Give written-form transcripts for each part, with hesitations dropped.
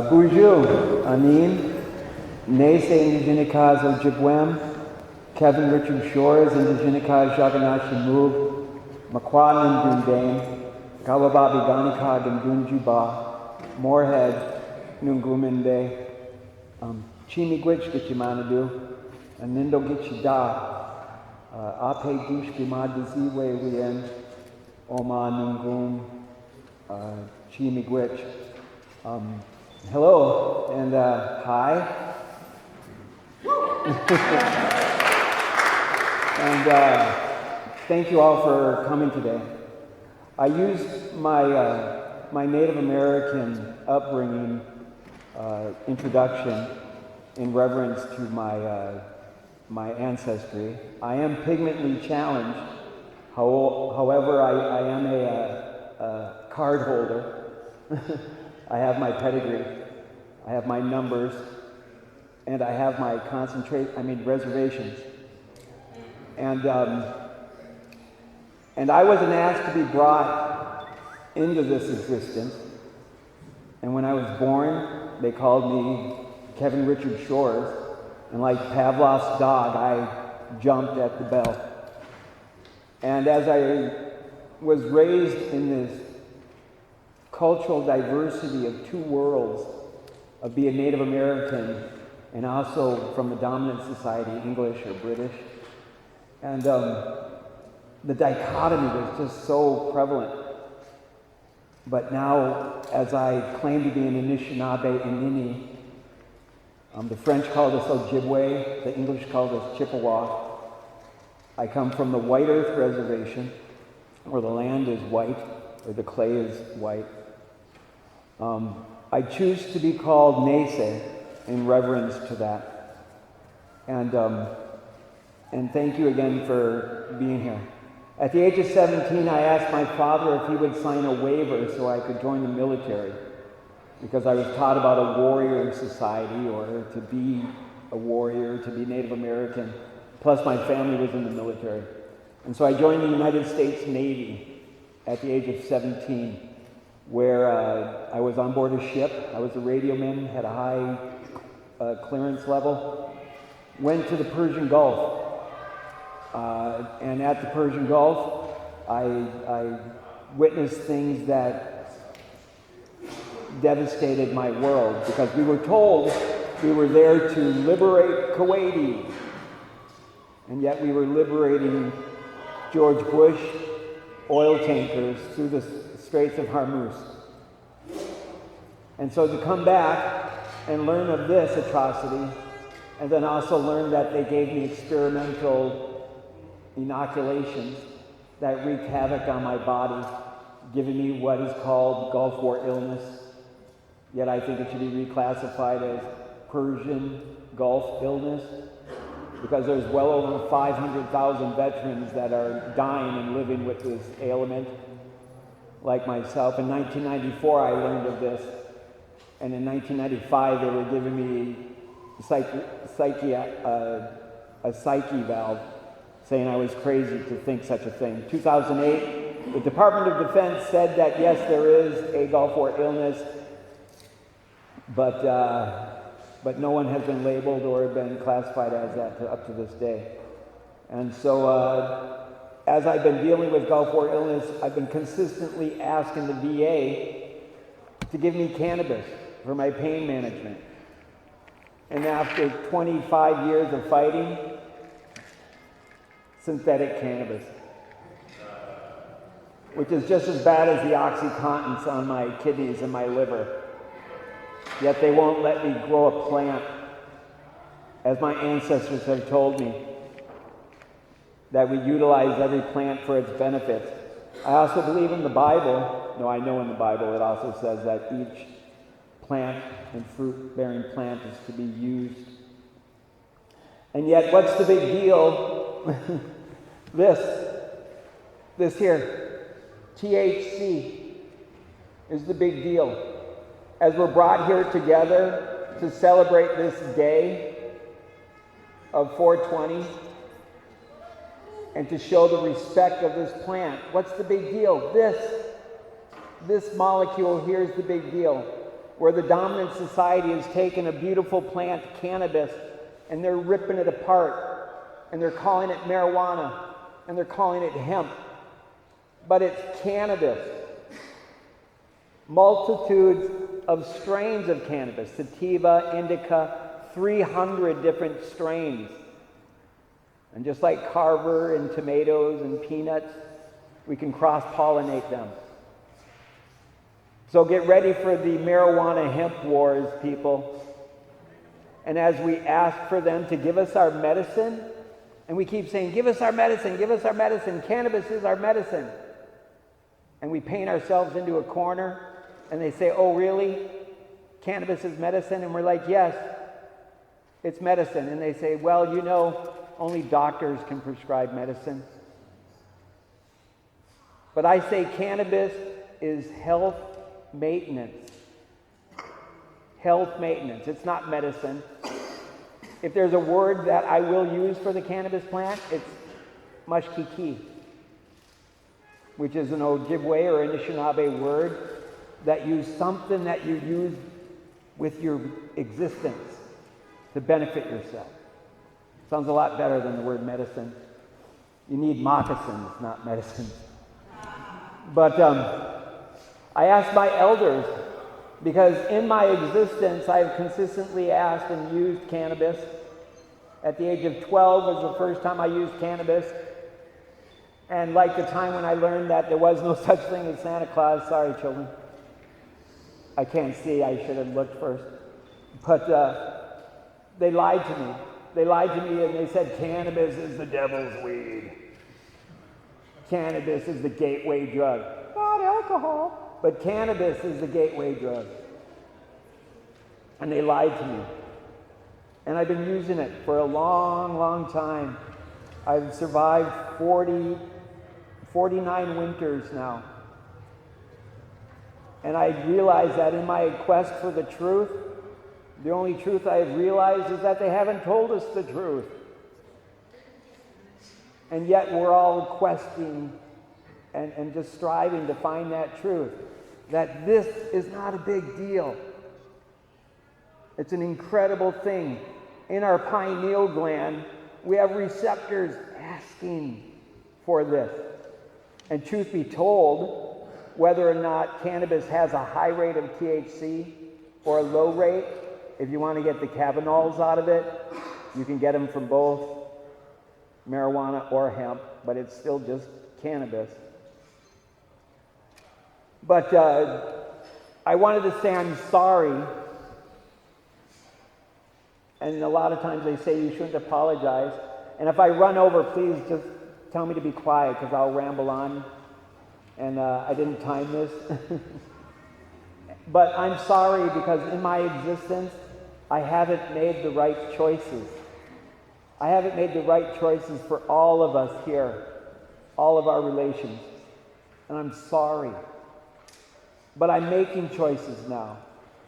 Bonjour, Anin, NeSe Indigenicas Ojibwem, Kevin Richard Shores, Indigenicas Jaganashi Move, Makwanan Dundane, Kawababi Ganikag and Dunjuba, Moorhead, Nunguminde, Chimigwich Gichimanadu, and Nindo Gichida, Ape Dush Bimadiziwe Wien, Oma Nungum, Chimigwich. Hello and hi. And thank you all for coming today. I used my Native American upbringing introduction in reverence to my ancestry. I am pigmentally challenged. However, I am a card holder. I have my pedigree, I have my numbers, and I have my reservations. And I wasn't asked to be brought into this existence. And when I was born, they called me Kevin Richard Shores, and like Pavlov's dog, I jumped at the bell. And as I was raised in this cultural diversity of two worlds, of being Native American and also from the dominant society, English or British. And the dichotomy was just so prevalent. But now, as I claim to be an Anishinaabe Inini, the French called us Ojibwe, the English called us Chippewa. I come from the White Earth Reservation, where the land is white, or the clay is white. I choose to be called NeSe in reverence to that. And thank you again for being here. At the age of 17, I asked my father if he would sign a waiver so I could join the military, because I was taught about a warrior society, or to be a warrior, to be Native American. Plus my family was in the military. And so I joined the United States Navy at the age of 17. Where I was on board a ship. I was a radioman, had a high clearance level. Went to the Persian Gulf. And at the Persian Gulf, I witnessed things that devastated my world, because we were told we were there to liberate Kuwaiti. And yet we were liberating George Bush oil tankers through the Straits of Hormuz. And so to come back and learn of this atrocity, and then also learn that they gave me experimental inoculations that wreaked havoc on my body, giving me what is called Gulf War illness, yet I think it should be reclassified as Persian Gulf illness, because there's well over 500,000 veterans that are dying and living with this ailment. Like myself, in 1994 I learned of this, and in 1995 they were giving me a psyche valve, saying I was crazy to think such a thing. 2008, the Department of Defense said that yes, there is a Gulf War illness, but no one has been labeled or been classified as that up to this day. And so as I've been dealing with Gulf War illness, I've been consistently asking the VA to give me cannabis for my pain management. And after 25 years of fighting, synthetic cannabis, which is just as bad as the OxyContins on my kidneys and my liver. Yet they won't let me grow a plant, as my ancestors have told me, that we utilize every plant for its benefits. I also believe in the Bible. No, I know in the Bible it also says that each plant and fruit-bearing plant is to be used. And yet, what's the big deal? This here, THC, is the big deal. As we're brought here together to celebrate this day of 420, and to show the respect of this plant. What's the big deal? This molecule here is the big deal. where the dominant society has taken a beautiful plant, cannabis, and they're ripping it apart, and they're calling it marijuana, and they're calling it hemp. But it's cannabis. Multitudes of strains of cannabis, sativa, indica, 300 different strains. And just like carver and tomatoes and peanuts, we can cross-pollinate them. So get ready for the marijuana hemp wars, people. And as we ask for them to give us our medicine, and we keep saying, give us our medicine, cannabis is our medicine. And we paint ourselves into a corner, and they say, oh really? Cannabis is medicine? And we're like, yes, it's medicine. And they say, well, you know, only doctors can prescribe medicine. But I say cannabis is health maintenance. Health maintenance. It's not medicine. If there's a word that I will use for the cannabis plant, it's mushkiki, which is an Ojibwe or Anishinaabe word that use something that you use with your existence to benefit yourself. Sounds a lot better than the word medicine. You need moccasins, not medicine. But I asked my elders, because in my existence I've consistently asked and used cannabis. At the age of 12 was the first time I used cannabis. And like the time when I learned that there was no such thing as Santa Claus, sorry children, I can't see, I should have looked first. But they lied to me. They lied to me and they said cannabis is the devil's weed. Cannabis is the gateway drug. Not alcohol, but cannabis is the gateway drug. And they lied to me. And I've been using it for a long, long time. I've survived 49 winters now. And I realized that in my quest for the truth, the only truth I've realized is that they haven't told us the truth. And yet we're all questing and just striving to find that truth. That this is not a big deal. It's an incredible thing. In our pineal gland, we have receptors asking for this. And truth be told, whether or not cannabis has a high rate of THC or a low rate, if you want to get the cannabinoids out of it, you can get them from both marijuana or hemp, but it's still just cannabis. But I wanted to say I'm sorry. And a lot of times they say you shouldn't apologize. And if I run over, please just tell me to be quiet because I'll ramble on. And I didn't time this. But I'm sorry because in my existence, I haven't made the right choices. I haven't made the right choices for all of us here, all of our relations. And I'm sorry. But I'm making choices now.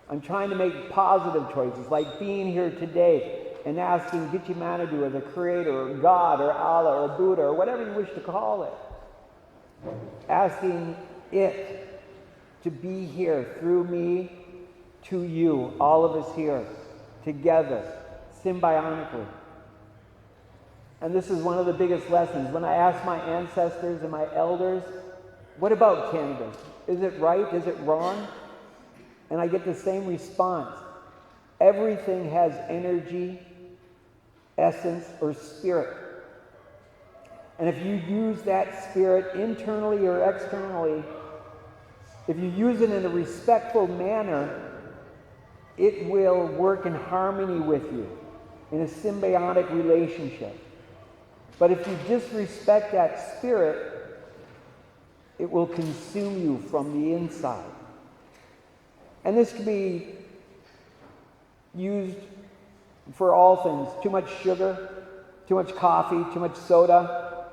I'm trying to make positive choices, like being here today and asking Gitchimanadu or the Creator or God or Allah or Buddha or whatever you wish to call it. Asking it to be here through me to you, all of us here, together, symbiotically. And this is one of the biggest lessons. When I ask my ancestors and my elders, what about cannabis? Is it right? Is it wrong? And I get the same response. Everything has energy, essence, or spirit. And if you use that spirit internally or externally, if you use it in a respectful manner, it will work in harmony with you, in a symbiotic relationship. But if you disrespect that spirit, it will consume you from the inside. And this can be used for all things. Too much sugar, too much coffee, too much soda,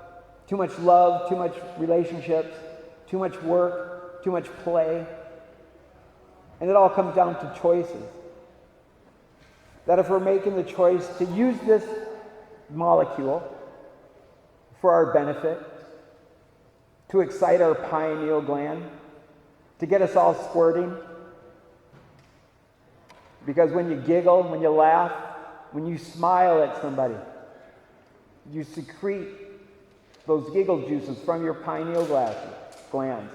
too much love, too much relationships, too much work, too much play. And it all comes down to choices. That if we're making the choice to use this molecule for our benefit, to excite our pineal gland, to get us all squirting, Because when you giggle, when you laugh, when you smile at somebody, you secrete those giggle juices from your pineal glands.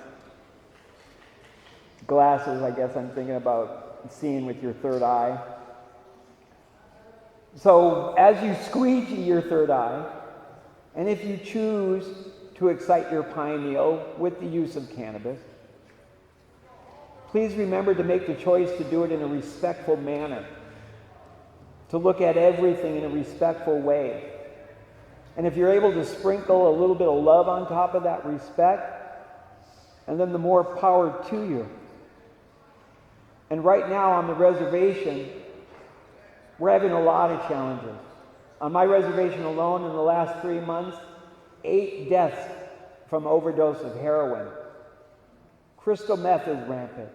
Glasses, I guess I'm thinking about seeing with your third eye. So as you squeegee your third eye, and if you choose to excite your pineal with the use of cannabis, please remember to make the choice to do it in a respectful manner, to look at everything in a respectful way. And if you're able to sprinkle a little bit of love on top of that respect, and then the more power to you. And right now on the reservation, we're having a lot of challenges. On my reservation alone, in the last 3 months, 8 deaths from overdose of heroin. Crystal meth is rampant.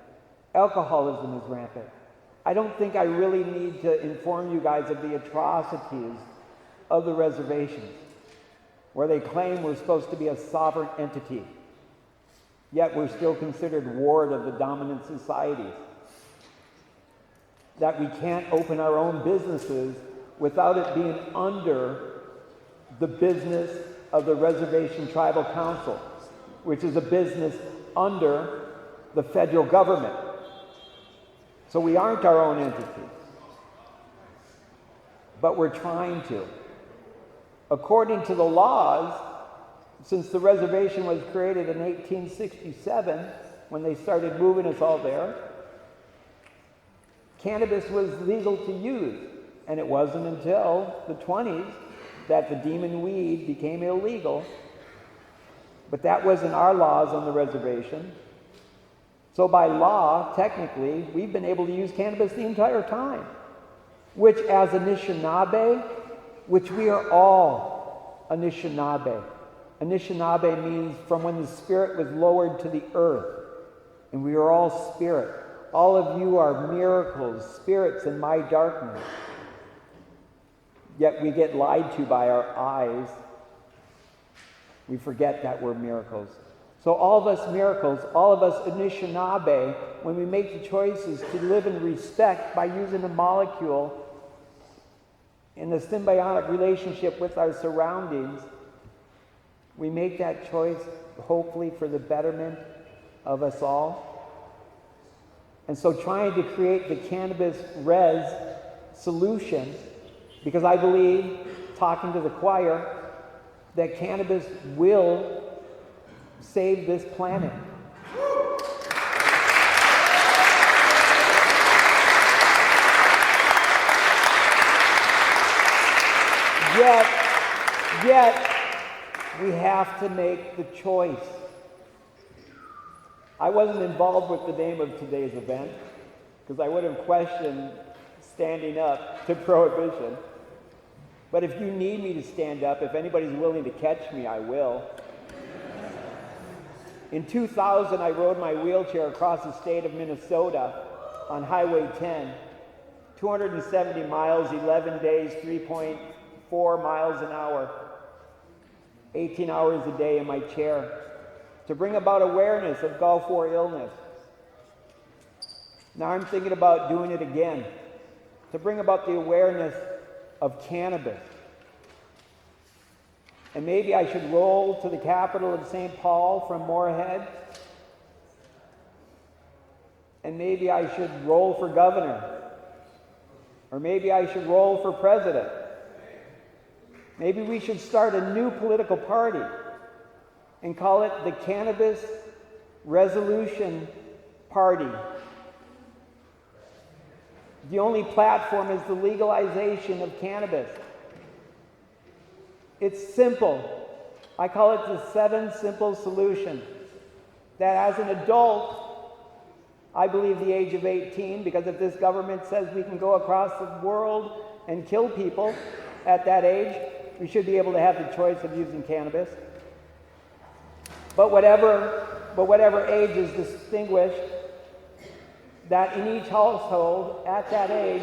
Alcoholism is rampant. I don't think I really need to inform you guys of the atrocities of the reservations, where they claim we're supposed to be a sovereign entity, yet we're still considered ward of the dominant societies. That we can't open our own businesses without it being under the business of the Reservation Tribal Council, which is a business under the federal government. So we aren't our own entity, but we're trying to. According to the laws, since the reservation was created in 1867, when they started moving us all there, cannabis was legal to use, and it wasn't until the 20s that the demon weed became illegal. But that wasn't our laws on the reservation. So by law, technically, we've been able to use cannabis the entire time, which as Anishinaabe, which we are all Anishinaabe. Anishinaabe means from when the spirit was lowered to the earth, and we are all spirit. All of you are miracles, spirits in my darkness. Yet we get lied to by our eyes. We forget that we're miracles. So all of us miracles, all of us Anishinaabe, when we make the choices to live in respect by using a molecule in a symbiotic relationship with our surroundings, we make that choice hopefully for the betterment of us all. And so trying to create the Cannabis REZ solution, because I believe, talking to the choir, that cannabis will save this planet. Yet, we have to make the choice. I wasn't involved with the name of today's event, because I would have questioned standing up to prohibition. But if you need me to stand up, if anybody's willing to catch me, I will. In 2000, I rode my wheelchair across the state of Minnesota on Highway 10, 270 miles, 11 days, 3.4 miles an hour, 18 hours a day in my chair, to bring about awareness of Gulf War illness. Now I'm thinking about doing it again, to bring about the awareness of cannabis. And maybe I should roll to the capital of St. Paul from Moorhead. And maybe I should roll for governor. Or maybe I should roll for president. Maybe we should start a new political party and call it the Cannabis Resolution Party. The only platform is the legalization of cannabis. It's simple. I call it the 7 simple solutions. That as an adult, I believe the age of 18, because if this government says we can go across the world and kill people at that age, we should be able to have the choice of using cannabis. But whatever age is distinguished, that in each household at that age,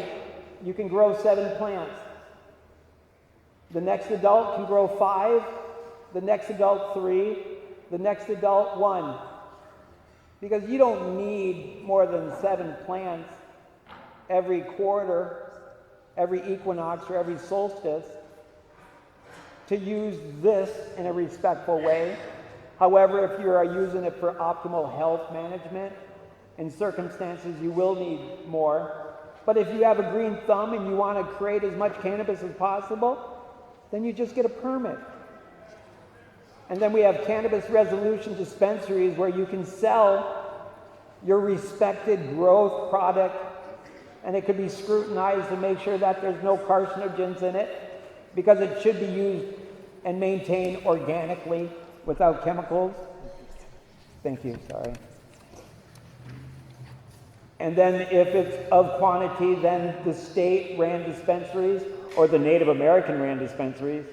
you can grow 7 plants. The next adult can grow 5, the next adult 3, the next adult 1. Because you don't need more than 7 plants every quarter, every equinox, or every solstice to use this in a respectful way. However, if you are using it for optimal health management, in circumstances you will need more. But if you have a green thumb and you want to create as much cannabis as possible, then you just get a permit. And then we have cannabis resolution dispensaries where you can sell your respected growth product, and it could be scrutinized to make sure that there's no carcinogens in it, because it should be used and maintained organically without chemicals. Thank you, sorry. And then if it's of quantity, then the state ran dispensaries or the Native American ran dispensaries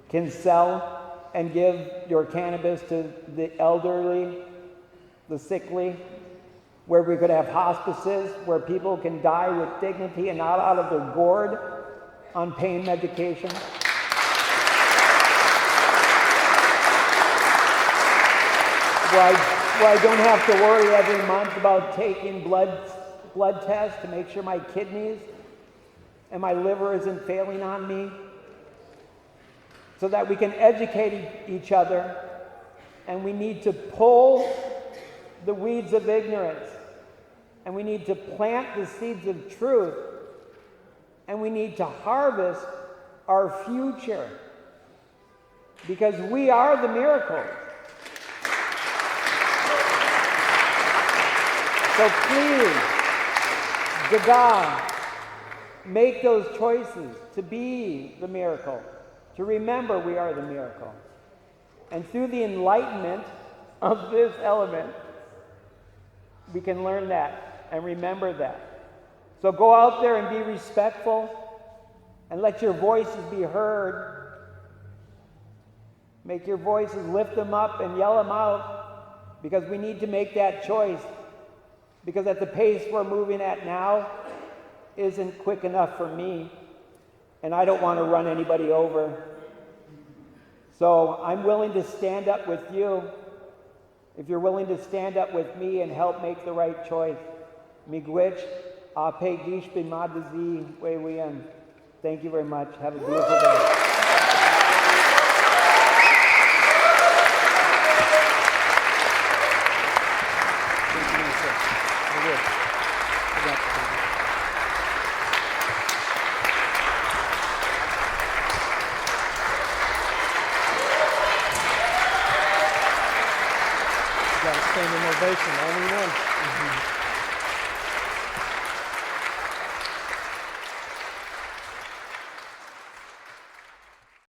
can sell and give your cannabis to the elderly, the sickly, where we could have hospices where people can die with dignity and not out of their gourd on pain medication. Where I don't have to worry every month about taking blood tests to make sure my kidneys and my liver isn't failing on me, so that we can educate each other. And we need to pull the weeds of ignorance, and we need to plant the seeds of truth, and we need to harvest our future, because we are the miracles. So please, Gaga, make those choices to be the miracle, to remember we are the miracle. And through the enlightenment of this element, we can learn that and remember that. So go out there and be respectful and let your voices be heard. Make your voices, lift them up and yell them out, because we need to make that choice. Because at the pace we're moving at now isn't quick enough for me, and I don't want to run anybody over. So I'm willing to stand up with you if you're willing to stand up with me and help make the right choice. Miigwech, ape gish b'madazi we'en. Thank you very much. Have a beautiful day. Got a standing ovation, only one.